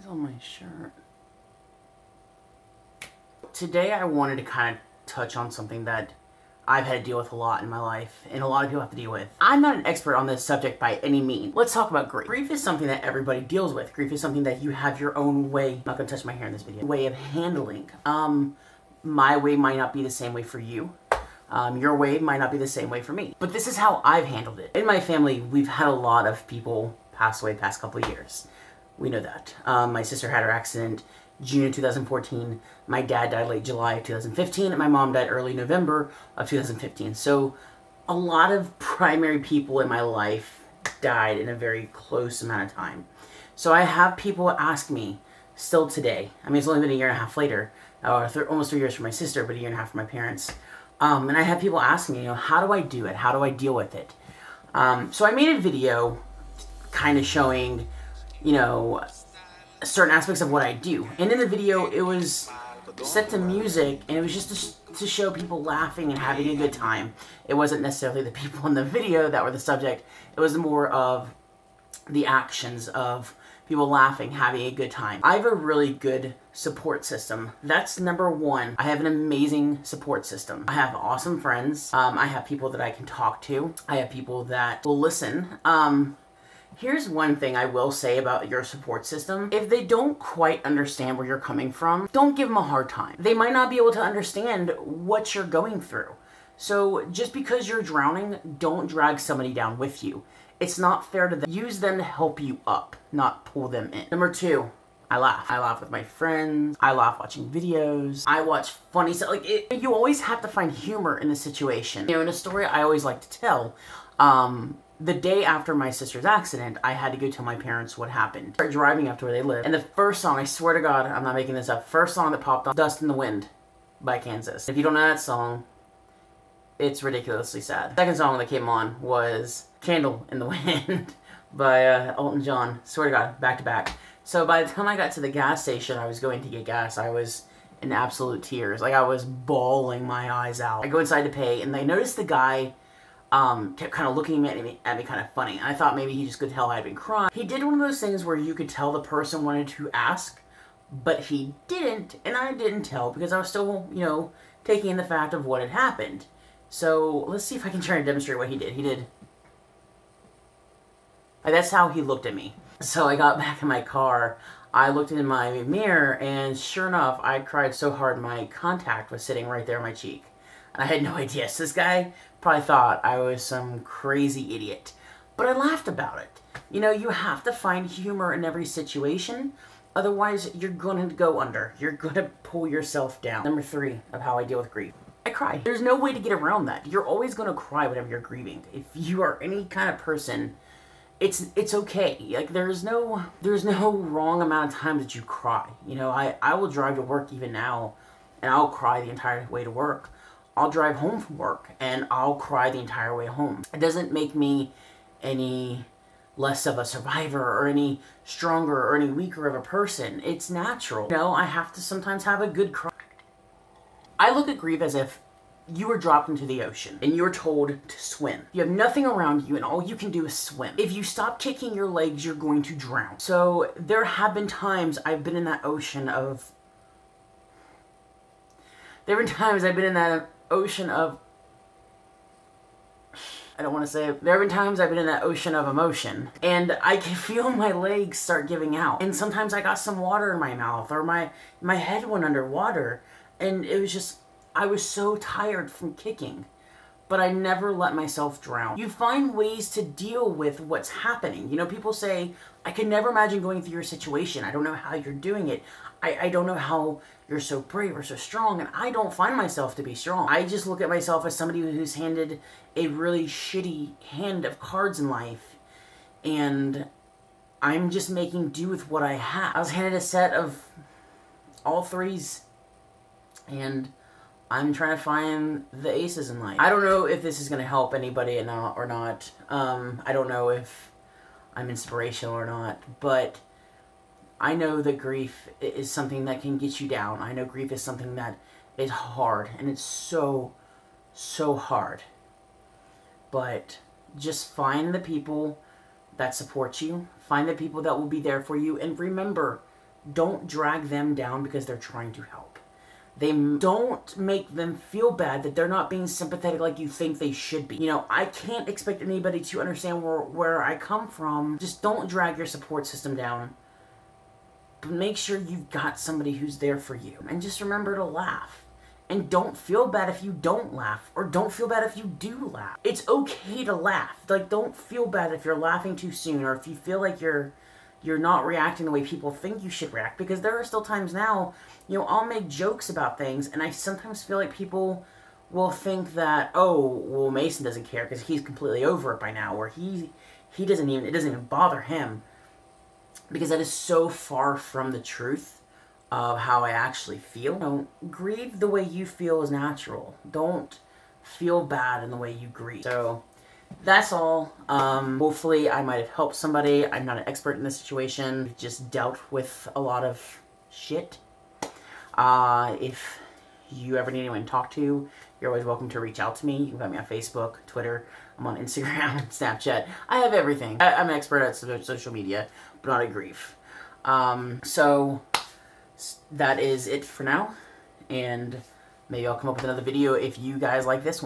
on my shirt. Today I wanted to kind of touch on something that I've had to deal with a lot in my life, and a lot of people have to deal with. I'm not an expert on this subject by any means. Let's talk about grief. Grief is something that everybody deals with. Grief is something that you have your own way, I'm not gonna touch my hair in this video, way of handling. My way might not be the same way for you. Your way might not be the same way for me. But this is how I've handled it. In my family, we've had a lot of people pass away the past couple of years. We know that. My sister had her accident June of 2014. My dad died late July of 2015, and my mom died early November of 2015. So a lot of primary people in my life died in a very close amount of time. So I have people ask me, still today, I mean, it's only been a year and a half later, almost 3 years for my sister, but a year and a half for my parents. And I have people asking me, how do I do it? How do I deal with it? So I made a video kind of showing, certain aspects of what I do. And in the video, it was set to music, and it was just to show people laughing and having a good time. It wasn't necessarily the people in the video that were the subject. It was more of the actions of people laughing, having a good time. I have a really good support system. That's number one. I have an amazing support system. I have awesome friends. I have people that I can talk to. I have people that will listen. Here's one thing I will say about your support system. If they don't quite understand where you're coming from, don't give them a hard time. They might not be able to understand what you're going through. So just because you're drowning, don't drag somebody down with you. It's not fair to them. Use them to help you up, not pull them in. Number two, I laugh. I laugh with my friends. I laugh watching videos. I watch funny stuff. You always have to find humor in the situation. In a story I always like to tell, the day after my sister's accident, I had to go tell my parents what happened. I started driving up to where they live, and the first song, I swear to God, I'm not making this up, first song that popped on, Dust in the Wind by Kansas. If you don't know that song, it's ridiculously sad. The second song that came on was Candle in the Wind by Elton John. Swear to God, back to back. So by the time I got to the gas station, I was going to get gas, I was in absolute tears. I was bawling my eyes out. I go inside to pay, and I noticed the guy kept kind of looking at me kind of funny. I thought maybe he just could tell I'd been crying. He did one of those things where you could tell the person wanted to ask, but he didn't, and I didn't tell because I was still, taking in the fact of what had happened. So let's see if I can try to demonstrate what he did. He did. That's how he looked at me. So I got back in my car, I looked in my mirror, and sure enough, I cried so hard my contact was sitting right there on my cheek. I had no idea. So this guy probably thought I was some crazy idiot. But I laughed about it. You have to find humor in every situation. Otherwise, you're going to go under. You're going to pull yourself down. Number three of how I deal with grief. I cry. There's no way to get around that. You're always going to cry whenever you're grieving. If you are any kind of person, it's okay. There's no wrong amount of time that you cry. I will drive to work even now, and I'll cry the entire way to work. I'll drive home from work, and I'll cry the entire way home. It doesn't make me any less of a survivor, or any stronger, or any weaker of a person. It's natural. I have to sometimes have a good cry. I look at grief as if you were dropped into the ocean, and you were told to swim. You have nothing around you, and all you can do is swim. If you stop kicking your legs, you're going to drown. So there have been times I've been in that ocean of... There have been times I've been in that ocean of... I don't want to say it. There have been times I've been in that ocean of emotion, and I can feel my legs start giving out. And sometimes I got some water in my mouth, or my head went underwater, and it was just... I was so tired from kicking, but I never let myself drown. You find ways to deal with what's happening. People say, I can never imagine going through your situation. I don't know how you're doing it. I don't know how you're so brave or so strong, and I don't find myself to be strong. I just look at myself as somebody who's handed a really shitty hand of cards in life, and I'm just making do with what I have. I was handed a set of all threes, and I'm trying to find the aces in life. I don't know if this is going to help anybody or not. I don't know if I'm inspirational or not, but I know that grief is something that can get you down. I know grief is something that is hard, and it's so, so hard. But just find the people that support you. Find the people that will be there for you. And remember, don't drag them down because they're trying to help. Don't make them feel bad that they're not being sympathetic like you think they should be. You know, I can't expect anybody to understand where I come from. Just don't drag your support system down. But make sure you've got somebody who's there for you. And just remember to laugh. And don't feel bad if you don't laugh. Or don't feel bad if you do laugh. It's okay to laugh. Like, don't feel bad if you're laughing too soon, or if you feel like you're not reacting the way people think you should react, because there are still times now, you know, I'll make jokes about things, and I sometimes feel like people will think that, oh, well, Mason doesn't care because he's completely over it by now, or it doesn't even bother him, because that is so far from the truth of how I actually feel. You know, grieve the way you feel is natural. Don't feel bad in the way you grieve. So that's all. Hopefully I might have helped somebody. I'm not an expert in this situation. I've just dealt with a lot of shit. If you ever need anyone to talk to, you're always welcome to reach out to me. You can find me on Facebook, Twitter. I'm on Instagram, Snapchat. I have everything. I'm an expert at social media, but not at grief. So that is it for now. And maybe I'll come up with another video if you guys like this one.